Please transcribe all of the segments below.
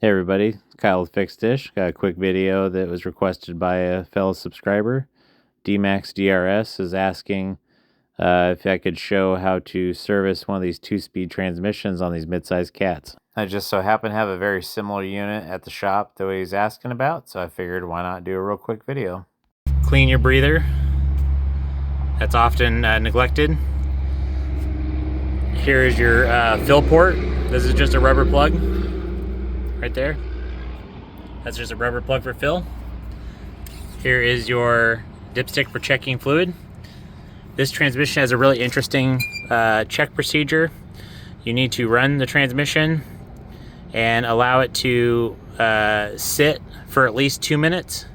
Hey everybody, Kyle with Fixed Dish. Got a quick video that was requested by a fellow subscriber. DMAX DRS is asking if I could show how to service one of these 2-speed transmissions on these mid-sized cats. I just so happen to have a very similar unit at the shop that he's asking about, so I figured why not do a real quick video. Clean your breather. That's often neglected. Here is your fill port. This is just a rubber plug. Right there. That's just a rubber plug for fill. Here is your dipstick for checking fluid. This transmission has a really interesting check procedure. You need to run the transmission and allow it to sit for at least 2 minutes,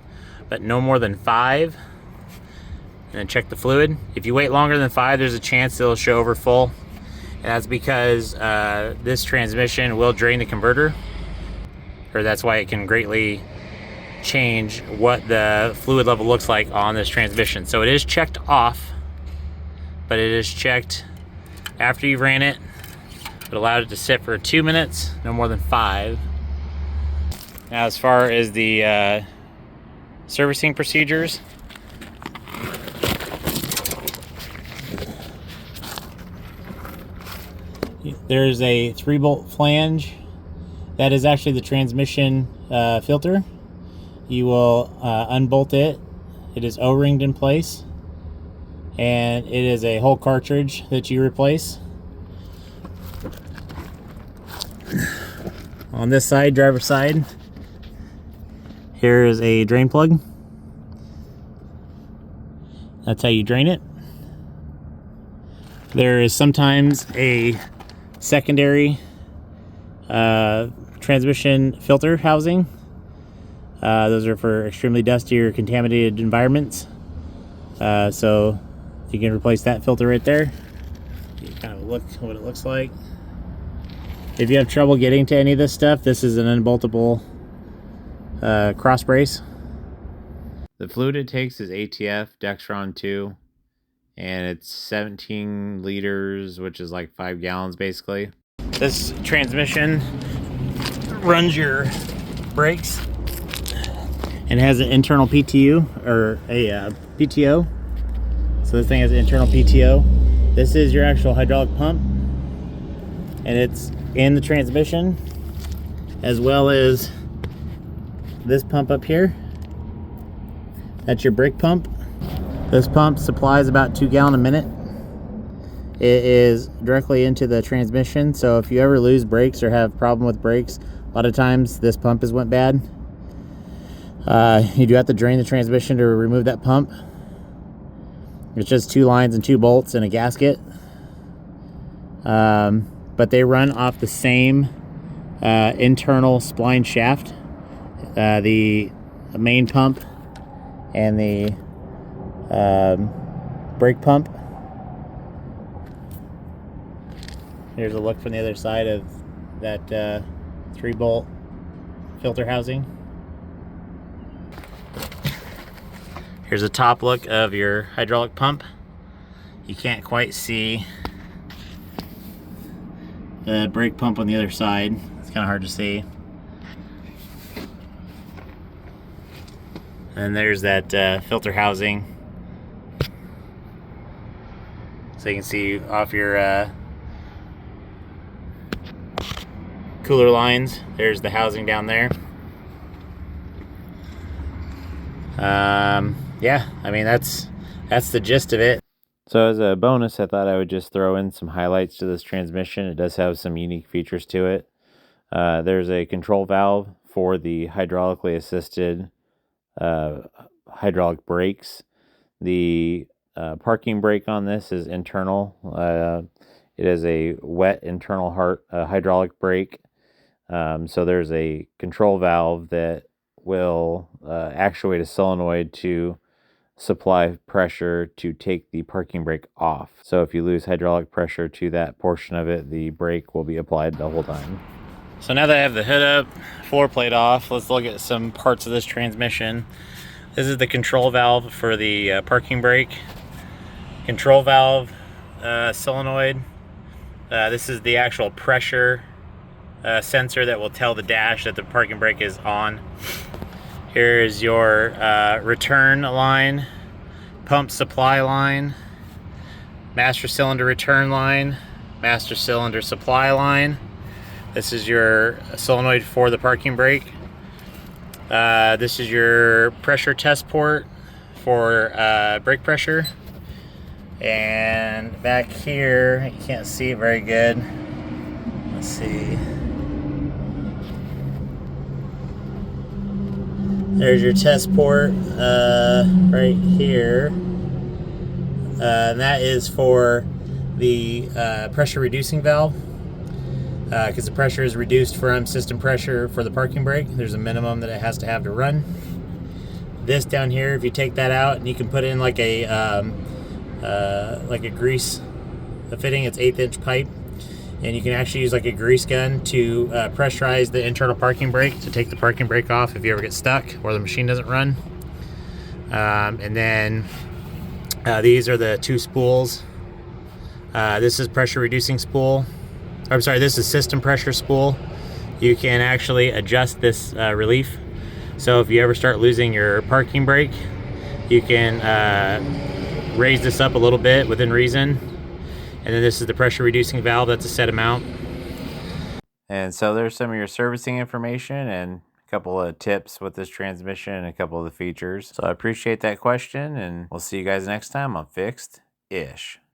but no more than 5. And then check the fluid. If you wait longer than 5, there's a chance it'll show over full. And that's because this transmission will drain the converter. Or that's why it can greatly change what the fluid level looks like on this transmission. So it is checked off, but it is checked after you ran it, but allowed it to sit for 2 minutes, no more than 5. Now, as far as the servicing procedures, there's a 3-bolt flange. That is actually the transmission filter. You will unbolt it. It is O-ringed in place, and it is a whole cartridge that you replace. On this side, driver's side, here is a drain plug. That's how you drain it. There is sometimes a secondary transmission filter housing. Those are for extremely dusty or contaminated environments. So you can replace that filter right there. You kind of look what it looks like. If you have trouble getting to any of this stuff, this is an unboltable cross brace. The fluid it takes is ATF Dextron 2, and it's 17 liters, which is like 5 gallons basically. This transmission runs your brakes and has an internal PTO, or a PTO. So this thing has an internal PTO. This is your actual hydraulic pump, and it's in the transmission, as well as this pump up here. That's your brake pump. This pump supplies about 2 gallons a minute. It is directly into the transmission, so if you ever lose brakes or have problem with brakes, a lot of times this pump has went bad. You do have to drain the transmission to remove that pump. It's just 2 lines and 2 bolts and a gasket. But they run off the same internal spline shaft. The main pump and the brake pump. Here's a look from the other side of that 3-bolt filter housing. Here's a top look of your hydraulic pump. You can't quite see the brake pump on the other side. It's kind of hard to see. And there's that filter housing. So you can see off your cooler lines. There's the housing down there. Yeah, I mean that's the gist of it. So as a bonus, I thought I would just throw in some highlights to this transmission. It does have some unique features to it. There's a control valve for the hydraulically assisted hydraulic brakes. The parking brake on this is internal. It is a wet internal hydraulic brake. So there's a control valve that will actuate a solenoid to supply pressure to take the parking brake off. So if you lose hydraulic pressure to that portion of it, the brake will be applied the whole time. So now that I have the hood up, floor plate off, let's look at some parts of this transmission. This is the control valve for the parking brake. Control valve solenoid. This is the actual pressure sensor that will tell the dash that the parking brake is on. Here is your return line, pump supply line, master cylinder return line, master cylinder supply line. This is your solenoid for the parking brake. This is your pressure test port for brake pressure. And back here, you can't see it very good. Let's see. There's your test port right here. And that is for the pressure reducing valve. Because the pressure is reduced from system pressure for the parking brake. There's a minimum that it has to have to run. This down here, if you take that out, and you can put in like a grease fitting. It's 1/8 inch pipe, and you can actually use like a grease gun to pressurize the internal parking brake to take the parking brake off if you ever get stuck or the machine doesn't run. And then these are the 2 spools. This is pressure reducing spool. I'm sorry, this is system pressure spool. You can actually adjust this relief. So if you ever start losing your parking brake, you can raise this up a little bit within reason. And then this is the pressure reducing valve. That's a set amount. And so there's some of your servicing information and a couple of tips with this transmission and a couple of the features. So I appreciate that question, and we'll see you guys next time on Fixed-ish.